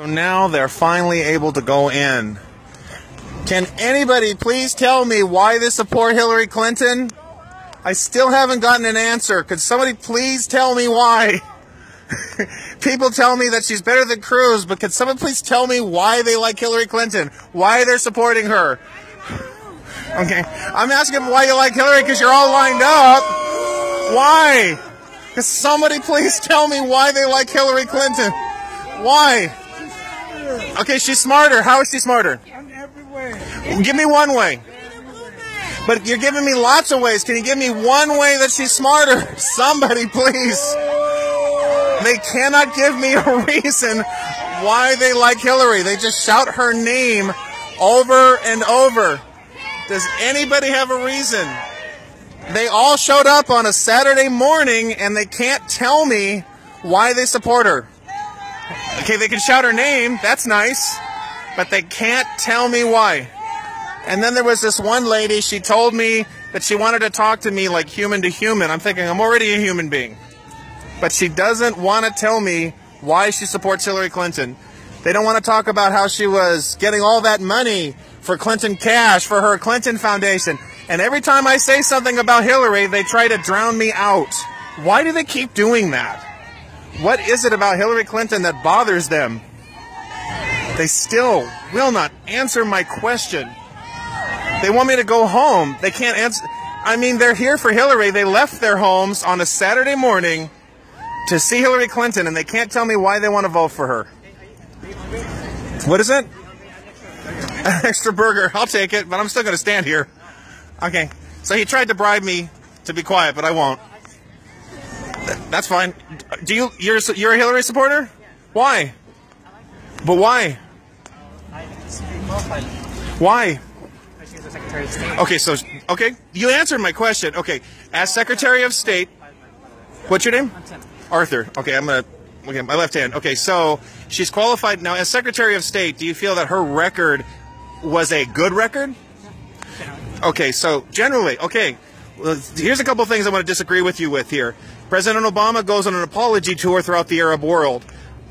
So now they're finally able to go in. Can anybody please tell me why they support Hillary Clinton? I still haven't gotten an answer. Could somebody please tell me why? People tell me that she's better than Cruz, but could someone please tell me why they like Hillary Clinton? Why they're supporting her? Okay, I'm asking why you like Hillary because you're all lined up. Why? Could somebody please tell me why they like Hillary Clinton? Why? Okay, she's smarter. How is she smarter? In every way. Give me one way. But you're giving me lots of ways. Can you give me one way that she's smarter? Somebody, please. They cannot give me a reason why they like Hillary. They just shout her name over and over. Does anybody have a reason? They all showed up on a Saturday morning and they can't tell me why they support her. Okay, they can shout her name. That's nice. But they can't tell me why. And then there was this one lady, she told me that she wanted to talk to me like human to human. I'm thinking, I'm already a human being. But she doesn't want to tell me why she supports Hillary Clinton. They don't want to talk about how she was getting all that money for Clinton Cash, for her Clinton Foundation. And every time I say something about Hillary, they try to drown me out. Why do they keep doing that? What is it about Hillary Clinton that bothers them? They still will not answer my question. They want me to go home. They can't answer. I mean, they're here for Hillary. They left their homes on a Saturday morning to see Hillary Clinton, and they can't tell me why they want to vote for her. What is it? An extra burger. I'll take it, but I'm still going to stand here. Okay. So he tried to bribe me to be quiet, but I won't. That's fine. You're a Hillary supporter? Why? But why? Why? Okay, you answered my question. Okay, as Secretary of State, what's your name? I'm Tim. Arthur. Okay, my left hand. Okay, so she's qualified now as Secretary of State. Do you feel that her record was a good record? Okay, so generally, okay. Well, here's a couple of things I want to disagree with you with here. President Obama goes on an apology tour throughout the Arab world.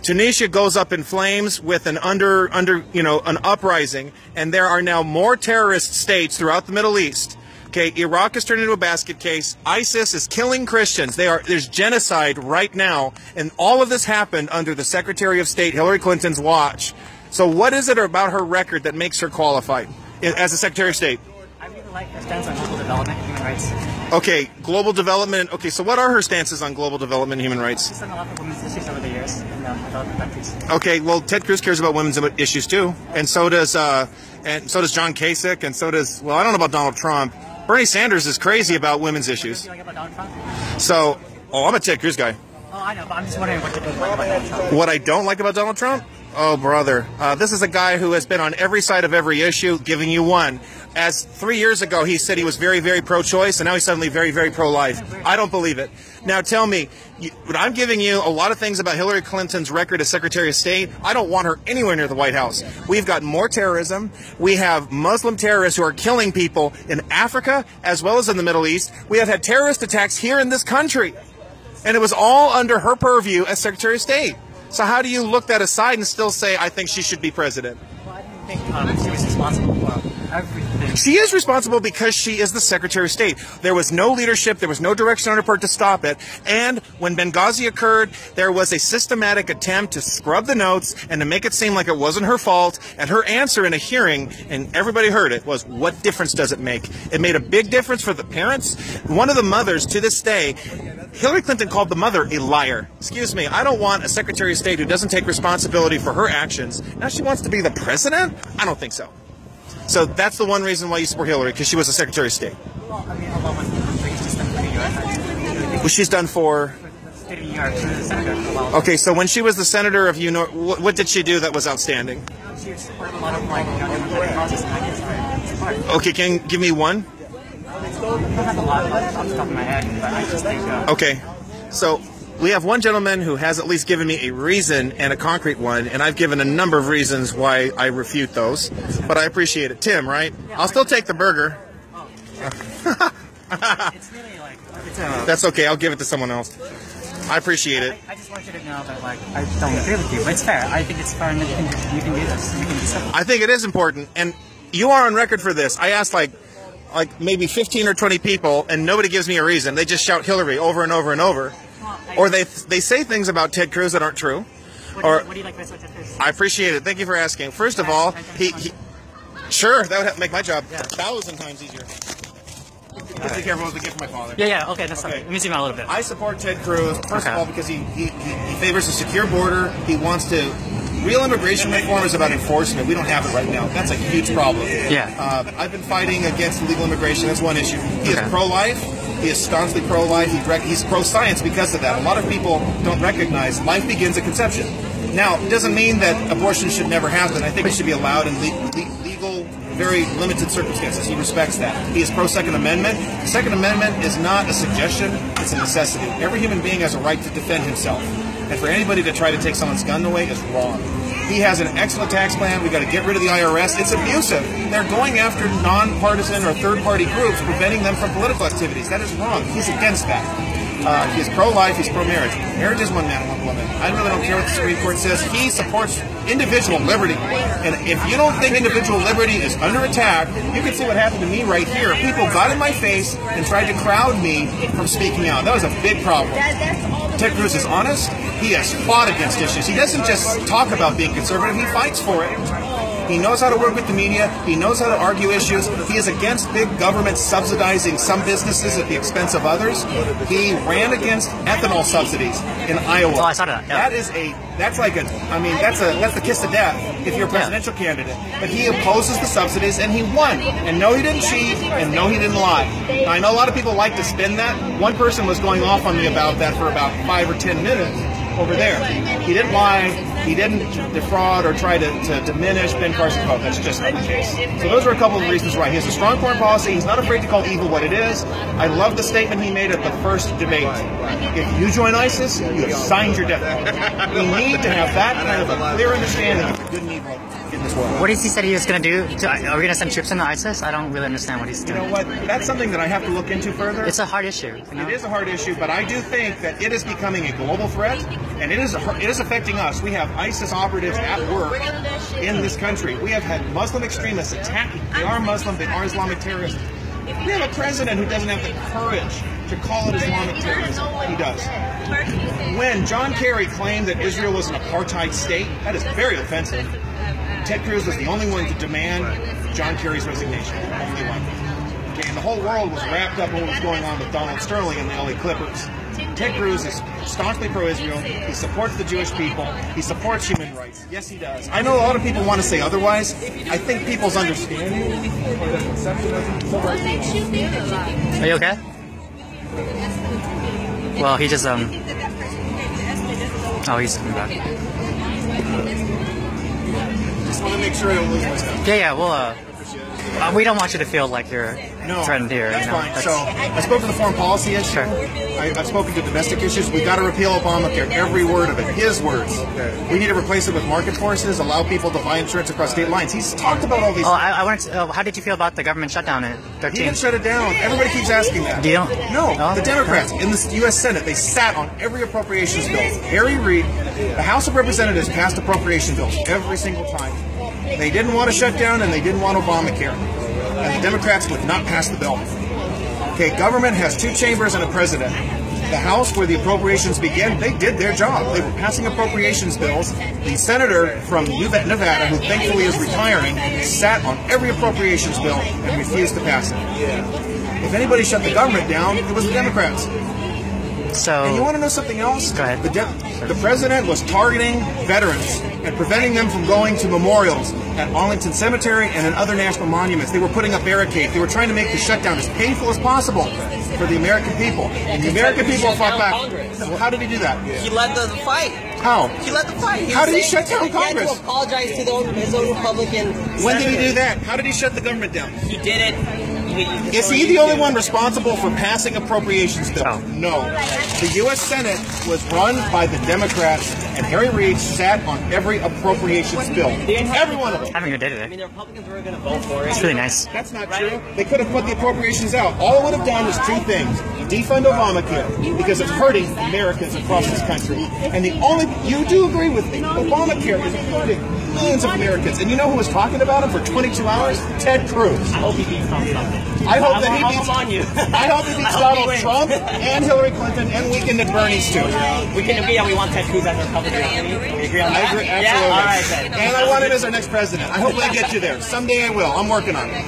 Tunisia goes up in flames with an an uprising, and there are now more terrorist states throughout the Middle East. Okay, Iraq has turned into a basket case. ISIS is killing Christians. There's genocide right now, and all of this happened under the Secretary of State Hillary Clinton's watch. So what is it about her record that makes her qualified as a Secretary of State? I really like her stance on global development and human rights. Okay, global development. Okay, so what are her stances on global development and human rights? She's done a lot for women's issues over the years in developing countries. Okay, well, Ted Cruz cares about women's issues too, and so does John Kasich, and so does, well, I don't know about Donald Trump. Bernie Sanders is crazy about women's issues. What do you like about Donald Trump? So, I'm a Ted Cruz guy. Oh, I know, but I'm just wondering what you don't like about Donald Trump. What I don't like about Donald Trump? Oh, brother. This is a guy who has been on every side of every issue, giving you one. As 3 years ago, he said he was very, very pro-choice, and now he's suddenly very, very pro-life. I don't believe it. Now, tell me, I'm giving you a lot of things about Hillary Clinton's record as Secretary of State. I don't want her anywhere near the White House. We've got more terrorism. We have Muslim terrorists who are killing people in Africa as well as in the Middle East. We have had terrorist attacks here in this country. And it was all under her purview as Secretary of State. So how do you look that aside and still say, I think she should be president? Well, I didn't think she was responsible for everything. She is responsible because she is the Secretary of State. There was no leadership, there was no direction on her part to stop it, and when Benghazi occurred, there was a systematic attempt to scrub the notes and to make it seem like it wasn't her fault, and her answer in a hearing, and everybody heard it, was, what difference does it make? It made a big difference for the parents. One of the mothers, to this day, Hillary Clinton called the mother a liar. Excuse me, I don't want a Secretary of State who doesn't take responsibility for her actions. Now she wants to be the president? I don't think so. So that's the one reason why you support Hillary, because she was a Secretary of State. Well, I mean, Obama, she's done for the U.S. Well, she's done for... The state of New York, she was a senator for a while. Okay, so when she was the senator of New York, what did she do that was outstanding? She supported a lot of, democratic causes and ideas. Okay, can you give me one? I don't have a lot off the top of my head, but I just think... Okay, so we have one gentleman who has at least given me a reason and a concrete one, and I've given a number of reasons why I refute those, but I appreciate it. Tim, right? Yeah, I'll still take the burger. Oh. It's really like... That's okay, I'll give it to someone else. I appreciate it. I just want you to know that, like, I don't agree with you, but it's fair. I think it's fair, and you can do this. You can do something. I think it is important, and you are on record for this. I asked like maybe 15 or 20 people, and nobody gives me a reason. They just shout Hillary over and over and over, or they say things about Ted Cruz that aren't true. What do you like best about Ted Cruz? I appreciate it. Thank you for asking. First of all, he sure, that would make my job 1,000 times easier. Take care of what was the gift from my father. Yeah, okay, that's okay. Let me zoom out a little bit. I support Ted Cruz, first of all, because he favors a secure border. He wants to... Real immigration reform is about enforcement. We don't have it right now. That's a huge problem. Yeah. I've been fighting against illegal immigration. That's one issue. He is pro-life. He is staunchly pro-life. He's pro-science because of that. A lot of people don't recognize life begins at conception. Now, it doesn't mean that abortion should never happen. I think it should be allowed in legal, very limited circumstances. He respects that. He is pro-Second Amendment. The Second Amendment is not a suggestion. It's a necessity. Every human being has a right to defend himself. And for anybody to try to take someone's gun away is wrong. He has an excellent tax plan. We've got to get rid of the IRS. It's abusive. They're going after nonpartisan or third-party groups, preventing them from political activities. That is wrong. He's against that. He's pro-life. He's pro-marriage. Marriage is one man and one woman. I really don't care what the Supreme Court says. He supports individual liberty. And if you don't think individual liberty is under attack, you can see what happened to me right here. People got in my face and tried to crowd me from speaking out. That was a big problem. Ted Cruz is honest. He has fought against issues. He doesn't just talk about being conservative. He fights for it. He knows how to work with the media. He knows how to argue issues. He is against big government subsidizing some businesses at the expense of others. He ran against ethanol subsidies in Iowa. Oh, I saw that. Yeah. That's the kiss of death if you're a presidential candidate. But he opposes the subsidies, and he won. And no, he didn't cheat, and no, he didn't lie. Now, I know a lot of people like to spin that. One person was going off on me about that for about 5 or 10 minutes over there. He didn't lie. He didn't defraud or try to diminish Ben Carson's vote. That's just not the case. So those are a couple of reasons why. He has a strong foreign policy. He's not afraid to call evil what it is. I love the statement he made at the first debate. If you join ISIS, you have signed your death. We need to have that kind of a clear understanding of the good and evil in this world. What did he say he was going to do? Are we going to send troops into ISIS? I don't really understand what he's doing. You know what? That's something that I have to look into further. It's a hard issue. You know? It is a hard issue, but I do think that it is becoming a global threat, and it is affecting us. We have ISIS operatives at work in this country. We have had Muslim extremists attacking. They are Muslim. They are Islamic terrorists. We have a president who doesn't have the courage to call it Islamic terrorism. He does. When John Kerry claimed that Israel was an apartheid state, that is very offensive. Ted Cruz was the only one to demand John Kerry's resignation. Only one. Okay, and the whole world was wrapped up in what was going on with Donald Sterling and the LA Clippers. Ted Cruz is staunchly pro-Israel. He supports the Jewish people. He supports human rights. Yes, he does. I know a lot of people want to say otherwise. I think people's understanding or the conception of civil rights. Are you okay? Well, he just oh, he's coming back. Just want to make sure I don't lose myself. Yeah, well, we don't want you to feel like you're threatened here. That's fine. So I spoke to the foreign policy issue. Sure. I've spoken to domestic issues. We got to repeal Obamacare. Every word of it. His words. We need to replace it with market forces. Allow people to buy insurance across state lines. He's talked about all these. Oh, I wanted to, how did you feel about the government shutdown at 13? He didn't shut it down. Everybody keeps asking that. Do you? No. The Democrats in the U.S. Senate, they sat on every appropriations bill. Harry Reid, the House of Representatives passed appropriation bills every single time. They didn't want to shut down, and they didn't want Obamacare. And the Democrats would not pass the bill. Okay, government has two chambers and a president. The House, where the appropriations begin, they did their job. They were passing appropriations bills. The senator from Nevada, who thankfully is retiring, sat on every appropriations bill and refused to pass it. If anybody shut the government down, it was the Democrats. So, and you want to know something else? Go ahead. The president was targeting veterans and preventing them from going to memorials at Arlington Cemetery and in other national monuments. They were putting up barricades. They were trying to make the shutdown as painful as possible for the American people. And the American people fought back. Well, how did he do that? He led the fight. How? He led the fight. How did he shut down Congress? He had to apologize to his own Republican When did he do that? How did he shut the government down? He did it Is he the only one responsible for passing appropriations bills? Oh. No. The U.S. Senate was run by the Democrats, and Harry Reid sat on every appropriations bill. Every one of them. I haven't even did I mean, it. the Republicans were going to vote for it. It's really nice. That's not true. They could have put the appropriations out. All it would have done was two things. Defund Obamacare, because it's hurting Americans across this country. And you do agree with me, Obamacare is hurting millions of Americans. And you know who was talking about it for 22 hours? Ted Cruz. I hope he beats Donald Trump. I hope that he beats on you. I hope he beats Donald Trump and Hillary Clinton, and we can at Bernie's too. We can agree on we want Ted Cruz as our Republican nominee. We agree on that? I agree, absolutely. Yeah? All right, then. And I want him as our next president. I hope I get you there. Someday I will. I'm working on it.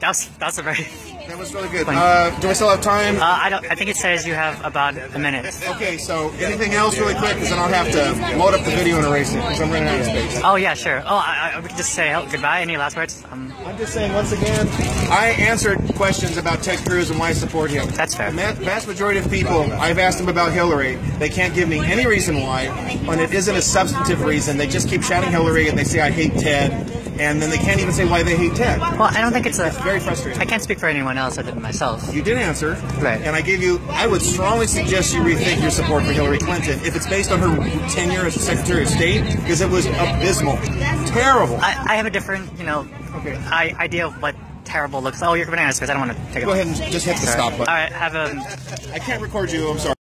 That's a very. That was really good. Do I still have time? I think it says you have about a minute. Okay, so anything else really quick, because then I'll have to load up the video and erase it, because I'm running out of space. Oh yeah, sure. Oh, we can just say goodbye. Any last words? I'm just saying, once again, I answered questions about Ted Cruz and why I support him. That's fair. The vast majority of people, I've asked them about Hillary. They can't give me any reason why, and it isn't a substantive reason. They just keep shouting Hillary, and they say, I hate Ted, and then they can't even say why they hate Ted. Well, I don't think it's very frustrating. I can't speak for anyone else other than myself. You did answer, right? And I would strongly suggest you rethink your support for Hillary Clinton if it's based on her tenure as Secretary of State, because it was abysmal, terrible. I have a different, idea of what terrible looks. Oh, you're bananas because I don't want to take it. Go ahead and just hit the stop button. All right, have a. I can't record you. I'm sorry.